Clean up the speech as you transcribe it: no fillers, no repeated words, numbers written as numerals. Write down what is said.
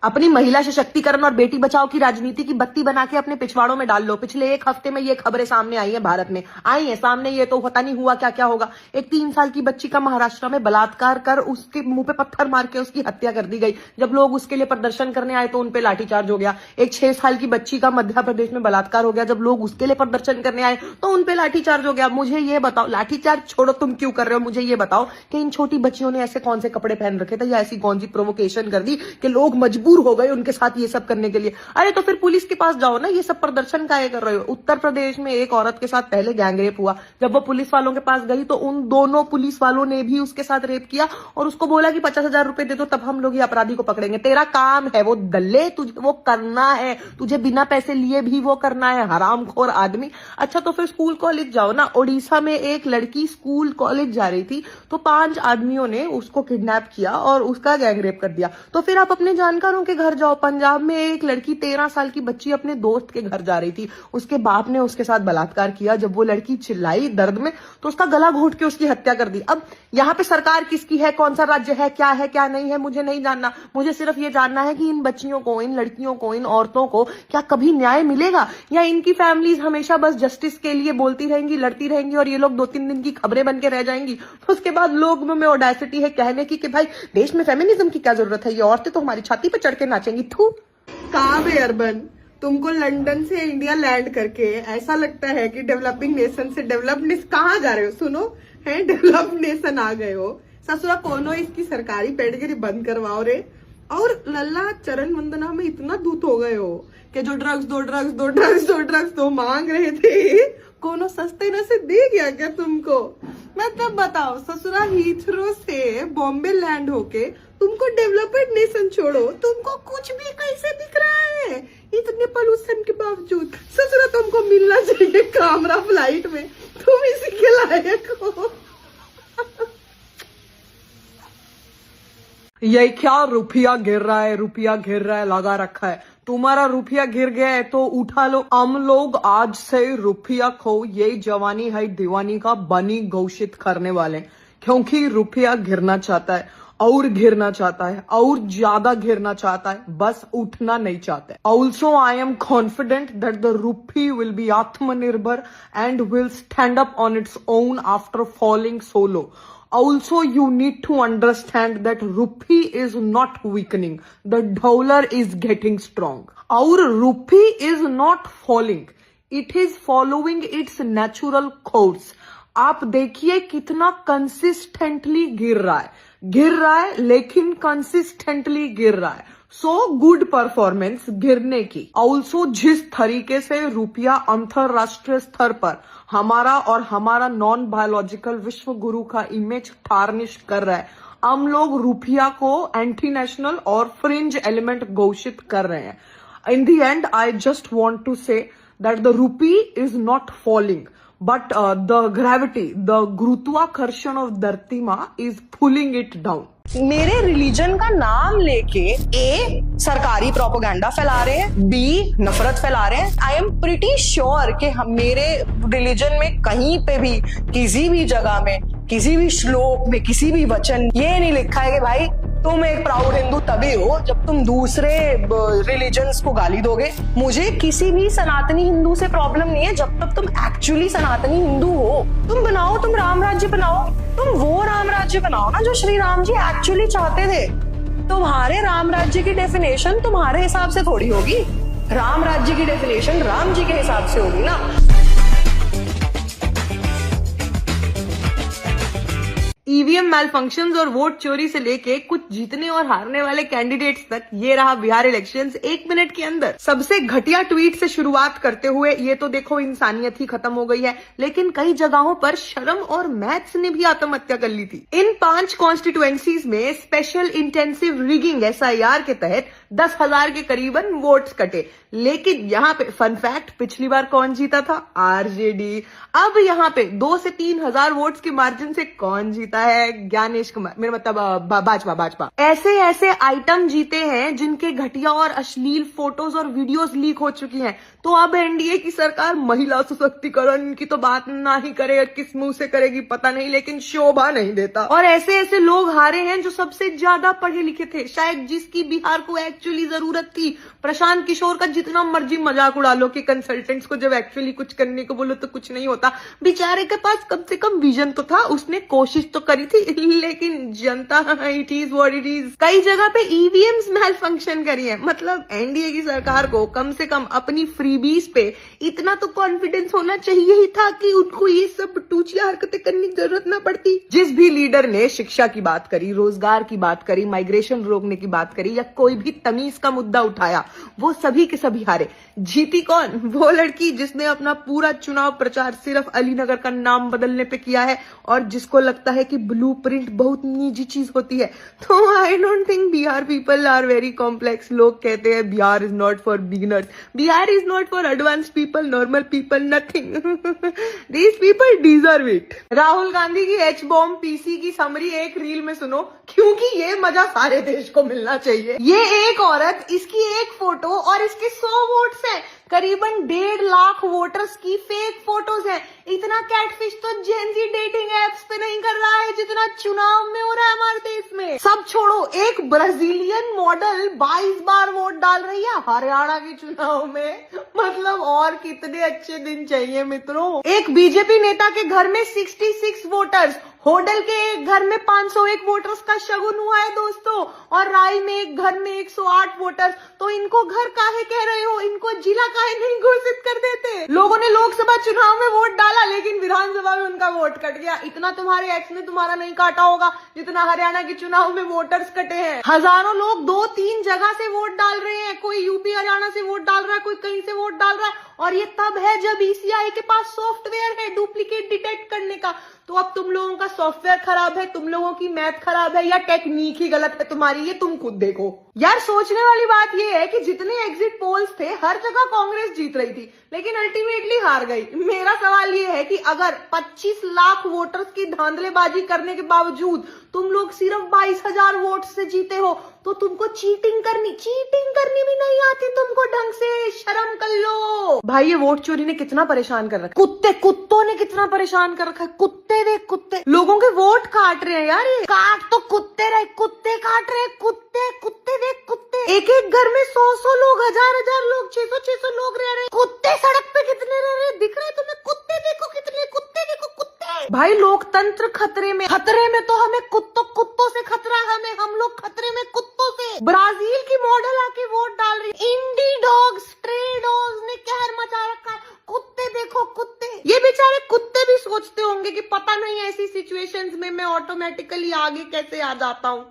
अपनी महिला सशक्तिकरण और बेटी बचाओ की राजनीति की बत्ती बना के अपने पिछवाड़ों में डाल लो। पिछले एक हफ्ते में ये खबरें सामने आई हैं, भारत में आई हैं सामने। ये तो पता नहीं हुआ क्या क्या होगा। एक 3 साल की बच्ची का महाराष्ट्र में बलात्कार कर उसके मुंह पे पत्थर मार के उसकी हत्या कर दी गई। जब लोग उसके लिए प्रदर्शन करने आए तो उनपे लाठीचार्ज हो गया। एक 6 साल की बच्ची का मध्य प्रदेश में बलात्कार हो गया। जब लोग उसके लिए प्रदर्शन करने आए तो उनपे लाठीचार्ज हो गया। मुझे ये बताओ, लाठीचार्ज छोड़ो तुम क्यों कर रहे हो, मुझे ये बताओ कि इन छोटी बच्चियों ने ऐसे कौन से कपड़े पहन रखे थे या ऐसी कौन सी प्रोवोकेशन कर दी कि लोग मजबूर हो गए उनके साथ ये सब करने के लिए। अरे तो फिर पुलिस के पास जाओ ना, ये सब प्रदर्शन काहे कर रहे हो। उत्तर प्रदेश में एक औरत के साथ पहले गैंगरेप हुआ। जब वो पुलिस वालों के पास गई तो उन दोनों पुलिस वालों ने भी उसके साथ रेप किया और उसको बोला कि 50,000 रुपए दे दो तब हम लोग ये अपराधी को पकड़ेंगे। तेरा काम है वो दल्ले, तुझे वो करना है, तुझे बिना पैसे लिए भी वो करना है, हरामखोर आदमी। अच्छा तो फिर स्कूल कॉलेज जाओ ना। ओडिशा में एक लड़की स्कूल कॉलेज जा रही थी तो 5 आदमियों ने उसको किडनैप किया और उसका गैंगरेप कर दिया। तो फिर आप अपने जानकारों के घर जाओ। पंजाब में एक लड़की 13 साल की बच्ची अपने दोस्त के घर जा रही थी, उसके बाप ने उसके साथ बलात्कार किया। जब वो लड़की चिल्लाई दर्द में तो उसका गला घोंट के उसकी हत्या कर दी। अब यहाँ पे सरकार किसकी है, कौन सा राज्य है क्या नहीं है, मुझे नहीं जानना। मुझे सिर्फ ये जानना है कि इन बच्चियों को, इन लड़कियों को, इन औरतों को क्या कभी न्याय मिलेगा या इनकी फैमिलीज हमेशा बस जस्टिस के लिए बोलती रहेंगी, लड़ती रहेंगी और ये लोग 2-3 दिन की खबरें बन के रह जाएंगी। तो उसके बाद लोगों में ऑडेसिटी है कहने की कि भाई देश में फेमिनिज्म की क्या जरूरत है, ये औरतें तो हमारी छाती पर चढ़ के नाचेंगी। थू कहाँ पे अर्बन, तुमको लंदन से इंडिया लैंड करके ऐसा लगता है कि डेवलपिंग नेशन से डेवलप्ड कहाँ जा रहे हो। सुनो है, डेवलप्ड नेशन आ गए हो। ससुरा कोनो इसकी सरकारी पेडगिरी बंद करवाओ रे। और लल्ला चरण वंदना में इतना दूत हो गए हो कि जो ड्रग्स दो मांग रहे थे, कोनो सस्ते न से दे गया क्या तुमको। मतलब बताओ, ससुरा हीथ्रो से बॉम्बे लैंड होके तुमको डेवलप्ड नेशन छोड़ो, तुमको कुछ भी कैसे दिख रहा है इतने पोल्यूशन के बावजूद। ससुरा तुमको मिलना चाहिए कामरा फ्लाइट में, तुम इसी के लायक हो। ये क्या रुपया गिर रहा है लगा रखा है। तुम्हारा रुपया गिर गया है तो उठा लो। हम लोग आज से रुपया खो ये जवानी है दीवानी का बनी घोषित करने वाले, क्योंकि रुपया गिरना चाहता है और गिरना चाहता है और ज्यादा गिरना चाहता है, बस उठना नहीं चाहता है। Also I am confident that the rupee will be आत्मनिर्भर and will stand up on its own after falling so low. Also, you need to understand that rupee is not weakening. The dollar is getting strong. Our rupee is not falling. It is following its natural course. आप देखिए कितना consistently गिर रहा है लेकिन consistently गिर रहा है। सो गुड परफॉर्मेंस गिरने की। ऑल्सो जिस तरीके से रुपया अंतरराष्ट्रीय स्तर पर हमारा और हमारा नॉन बायोलॉजिकल विश्व गुरु का इमेज टार्निश कर रहा है, हम लोग रुपया को एंटी नेशनल और फ्रिंज एलिमेंट घोषित कर रहे हैं। In the end I just want to say that the rupee is not falling but the gravity, the गुरुत्वाकर्षण of धरती माँ is pulling it down. मेरे रिलीजन का नाम लेके ए सरकारी प्रोपोगंडा फैला रहे हैं, बी नफरत फैला रहे हैं। आई एम प्रिटी श्योर कि हम मेरे रिलीजन में कहीं पे भी किसी भी जगह में किसी भी श्लोक में किसी भी वचन ये नहीं लिखा है कि भाई तुम एक प्राउड हिंदू तभी हो जब तुम दूसरे रिलीजन्स को गाली दोगे। मुझे किसी भी सनातनी हिंदू से प्रॉब्लम नहीं है जब तक तुम एक्चुअली सनातनी हिंदू हो। तुम बनाओ, तुम राम राज्य बनाओ, तुम वो राम राज्य बनाओ ना जो श्री राम जी एक्चुअली चाहते थे। तुम्हारे राम राज्य की डेफिनेशन तुम्हारे हिसाब से थोड़ी होगी, राम राज्य की डेफिनेशन राम जी के हिसाब से होगी ना। ईवीएम मैलफंक्शंस और वोट चोरी से लेके कुछ जीतने और हारने वाले कैंडिडेट्स तक ये रहा बिहार इलेक्शंस 1 मिनट के अंदर। सबसे घटिया ट्वीट से शुरुआत करते हुए ये तो देखो इंसानियत ही खत्म हो गई है, लेकिन कई जगहों पर शर्म और मैथ्स ने भी आत्महत्या कर ली थी। इन 5 कॉन्स्टिट्यूएंसीज में स्पेशल इंटेंसिव रिगिंग SIR के तहत 10,000 के करीबन वोट्स कटे। लेकिन यहाँ पे फन फैक्ट, पिछली बार कौन जीता था? RJD। अब यहाँ पे 2 से 3 हजार वोट्स के मार्जिन से कौन जीता जीता है ज्ञानेश कुमार, मेरा मतलब भाजपा। ऐसे ऐसे आइटम जीते हैं जिनके घटिया और अश्लील फोटोज और वीडियोस लीक हो चुकी हैं। तो अब एनडीए की सरकार महिला सशक्तिकरण की तो बात ना ही करे, किस मुंह से करेगी पता नहीं, लेकिन शोभा नहीं देता। और ऐसे ऐसे लोग हारे हैं जो सबसे ज्यादा पढ़े लिखे थे, शायद जिसकी बिहार को एक्चुअली जरूरत थी। प्रशांत किशोर का जितना मर्जी मजाक उड़ा लो कि कंसल्टेंट्स को जब एक्चुअली कुछ करने को बोलो तो कुछ नहीं होता। बेचारे के पास कम से कम विजन तो था, उसने कोशिश तो करी थी, लेकिन जनता it is what it is. कई जगह पे ईवीएम्स मैल फंक्शन करी है। मतलब एनडीए की सरकार को कम से कम अपनी फ्रीबीज पे इतना तो कॉन्फिडेंस होना चाहिए ही था कि उनको ये सब टूचिया हरकतें करने की जरूरत ना पड़ती। जिस भी लीडर ने शिक्षा की बात करी, रोजगार की बात करी, माइग्रेशन रोकने की बात करी या कोई भी तमीज का मुद्दा उठाया, वो सभी के सभी हारे। जीती कौन? वो लड़की जिसने अपना पूरा चुनाव प्रचार सिर्फ अलीनगर का नाम बदलने पे किया है और जिसको लगता है कि ब्लूप्रिंट बहुत निजी चीज होती है। तो I don't think Bihar people are very complex. लोग कहते हैं Bihar is not for beginners, Bihar is not for advance people, normal people, nothing. These people deserve it. Rahul Gandhi की एच बॉम्ब पीसी की समरी एक रील में सुनो, क्योंकि ये मजा सारे देश को मिलना चाहिए। ये एक औरत, इसकी एक फोटो और इसके 100 वोट्स हैं। करीबन 1.5 लाख वोटर्स की फेक फोटोज है। इतना कैटफिश तो जेनजी डेटिंग एप्स पे नहीं कर रहा है जितना चुनाव में हो रहा है हमारे देश में। सब छोड़ो, एक ब्राजीलियन मॉडल 22 बार वोट डाल रही है हरियाणा के चुनाव में। मतलब और कितने अच्छे दिन चाहिए मित्रों। एक बीजेपी नेता के घर में 66 वोटर्स, होडल के एक घर में 501 वोटर्स का शगुन हुआ है दोस्तों, और राय में एक घर में 108 वोटर्स। तो इनको घर काहे कह रहे हो? इनको जिला काहे नहीं घोषित कर देते? लोगों ने लोकसभा चुनाव में वोट डाला लेकिन विधानसभा में उनका वोट कट गया। इतना तुम्हारे एक्स ने तुम्हारा नहीं काटा होगा जितना हरियाणा के चुनाव में वोटर्स कटे हैं। हजारों लोग 2-3 जगह से वोट डाल रहे हैं, कोई यूपी हरियाणा से वोट डाल रहा है, कोई कहीं से वोट डाल रहा है, और ये तब है जब ईसीआई के पास सॉफ्टवेयर है डुप्लीकेट डिटेक्ट करने का। तो अब तुम लोगों का सॉफ्टवेयर खराब है, तुम लोगों की मैथ खराब है, या टेक्निक ही गलत है तुम्हारी, ये तुम खुद देखो। यार सोचने वाली बात ये है कि जितने एग्जिट पोल्स थे हर जगह कांग्रेस जीत रही थी लेकिन अल्टीमेटली हार गई। मेरा सवाल ये है कि अगर 25 लाख वोटर्स की धांधलेबाजी करने के बावजूद तुम लोग सिर्फ 22,000 वोट से जीते हो तो तुमको चीटिंग करनी भी नहीं आती तुमको ढंग से। शर्म कर लो भाई। ये वोट चोरी ने कितना परेशान कर रखा है, कुत्तों ने कितना परेशान कर रखा है। कुत्ते देख, कुत्ते लोगों के वोट काट रहे हैं यार। ये काट तो कुत्ते रहे, कुत्ते काट रहे, कुत्ते देख कुत्ते। एक एक घर में 100 लोग, 1000 लोग, 600 लोग रह रहे। कुत्ते सड़क पे कितने रह रहे दिख रहे तुम्हें? कुत्ते देखो कितने, कुत्ते देखो कुत्ते। भाई लोकतंत्र खतरे में तो हमें कुत्तों से खतरा, हम लोग खतरे में कुत्तों से। ब्राजील की मॉडल आके वोट डाल रही। इंडी डॉग्स, स्ट्रे डॉग्स ने कहर मचा रखा है। कुत्ते देखो कुत्ते। ये बेचारे कुत्ते भी सोचते होंगे कि पता नहीं ऐसी सिचुएशंस में मैं ऑटोमेटिकली आगे कैसे आ जाता हूँ।